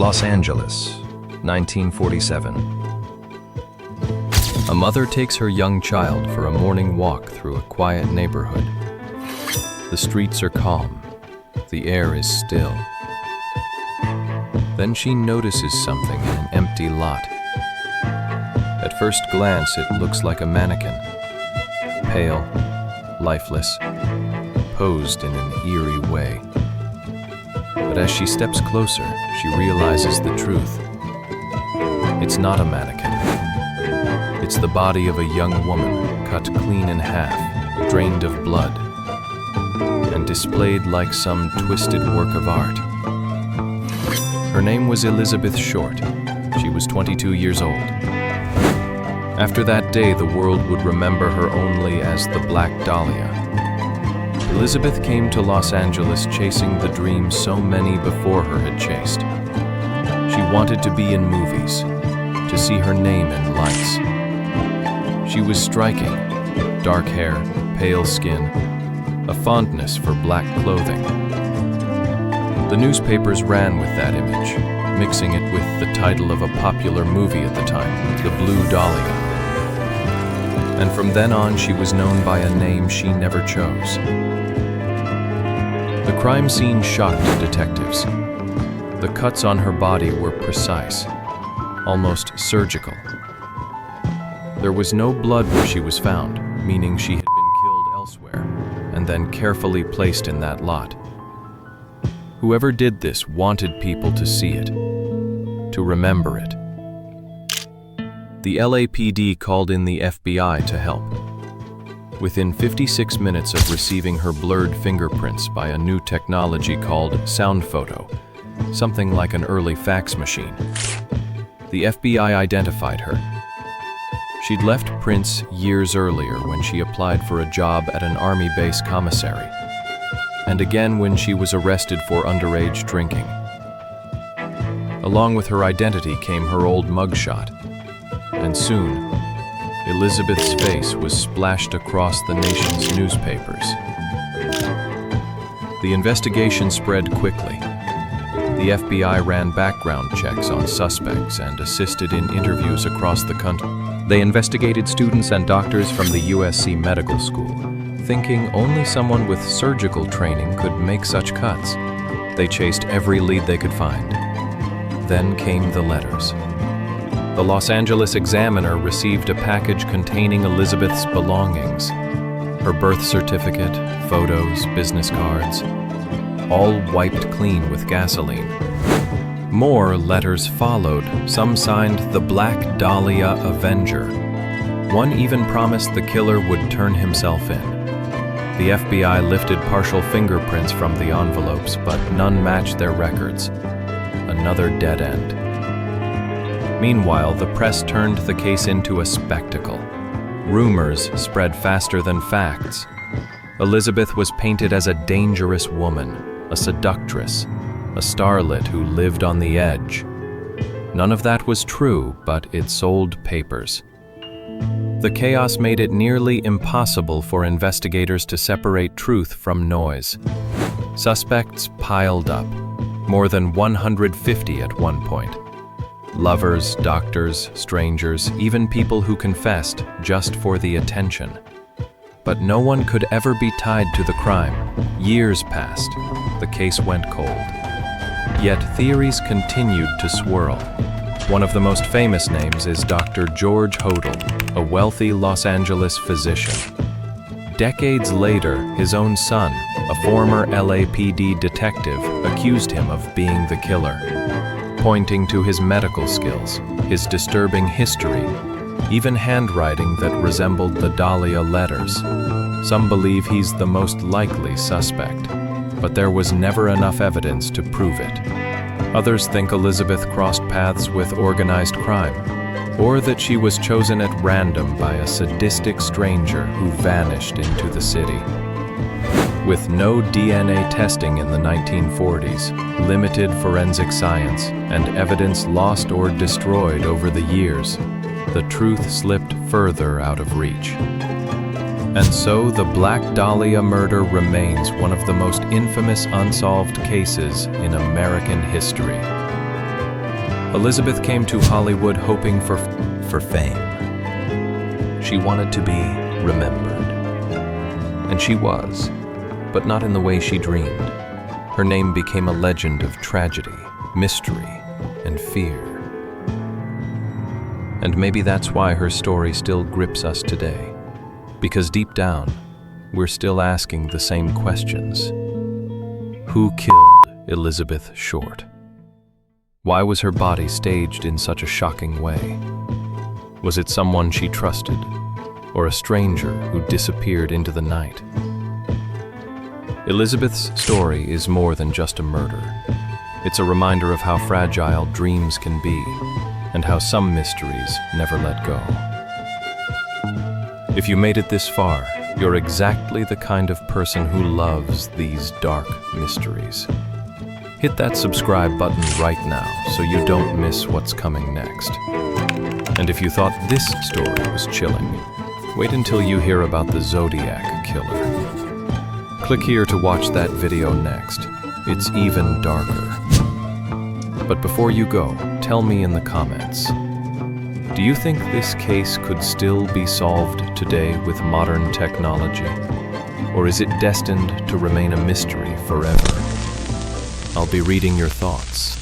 Los Angeles, 1947. A mother takes her young child for a morning walk through a quiet neighborhood. The streets are calm. The air is still. Then she notices something in an empty lot. At first glance, it looks like a mannequin. Pale, lifeless, posed in an eerie way. But as she steps closer, she realizes the truth. It's not a mannequin. It's the body of a young woman, cut clean in half, drained of blood, and displayed like some twisted work of art. Her name was Elizabeth Short. She was 22 years old. After that day, the world would remember her only as the Black Dahlia. Elizabeth came to Los Angeles chasing the dream so many before her had chased. She wanted to be in movies, to see her name in lights. She was striking, dark hair, pale skin, a fondness for black clothing. The newspapers ran with that image, mixing it with the title of a popular movie at the time, The Blue Dahlia. And from then on, she was known by a name she never chose. The crime scene shocked detectives. The cuts on her body were precise, almost surgical. There was no blood where she was found, meaning she had been killed elsewhere, and then carefully placed in that lot. Whoever did this wanted people to see it, to remember it. The LAPD called in the FBI to help. Within 56 minutes of receiving her blurred fingerprints by a new technology called sound photo, something like an early fax machine, the FBI identified her. She'd left prints years earlier when she applied for a job at an Army base commissary, and again when she was arrested for underage drinking. Along with her identity came her old mugshot, and soon, Elizabeth's face was splashed across the nation's newspapers. The investigation spread quickly. The FBI ran background checks on suspects and assisted in interviews across the country. They investigated students and doctors from the USC Medical School, thinking only someone with surgical training could make such cuts. They chased every lead they could find. Then came the letters. The Los Angeles Examiner received a package containing Elizabeth's belongings, her birth certificate, photos, business cards, all wiped clean with gasoline. More letters followed, some signed the Black Dahlia Avenger. One even promised the killer would turn himself in. The FBI lifted partial fingerprints from the envelopes, but none matched their records. Another dead end. Meanwhile, the press turned the case into a spectacle. Rumors spread faster than facts. Elizabeth was painted as a dangerous woman, a seductress, a starlet who lived on the edge. None of that was true, but it sold papers. The chaos made it nearly impossible for investigators to separate truth from noise. Suspects piled up, more than 150 at one point. Lovers, doctors, strangers, even people who confessed just for the attention. But no one could ever be tied to the crime. Years passed. The case went cold. Yet theories continued to swirl. One of the most famous names is Dr. George Hodel, a wealthy Los Angeles physician. Decades later, his own son, a former LAPD detective, accused him of being the killer, pointing to his medical skills, his disturbing history, even handwriting that resembled the Dahlia letters. Some believe he's the most likely suspect, but there was never enough evidence to prove it. Others think Elizabeth crossed paths with organized crime, or that she was chosen at random by a sadistic stranger who vanished into the city. With no DNA testing in the 1940s, limited forensic science, and evidence lost or destroyed over the years, the truth slipped further out of reach. And so the Black Dahlia murder remains one of the most infamous unsolved cases in American history. Elizabeth came to Hollywood hoping for fame. She wanted to be remembered. And she was, but not in the way she dreamed. Her name became a legend of tragedy, mystery, and fear. And maybe that's why her story still grips us today. Because deep down, we're still asking the same questions. Who killed Elizabeth Short? Why was her body staged in such a shocking way? Was it someone she trusted, or a stranger who disappeared into the night? Elizabeth's story is more than just a murder. It's a reminder of how fragile dreams can be, and how some mysteries never let go. If you made it this far, you're exactly the kind of person who loves these dark mysteries. Hit that subscribe button right now so you don't miss what's coming next. And if you thought this story was chilling, wait until you hear about the Zodiac Killer. Click here to watch that video next. It's even darker. But before you go, tell me in the comments, do you think this case could still be solved today with modern technology? Or is it destined to remain a mystery forever? I'll be reading your thoughts.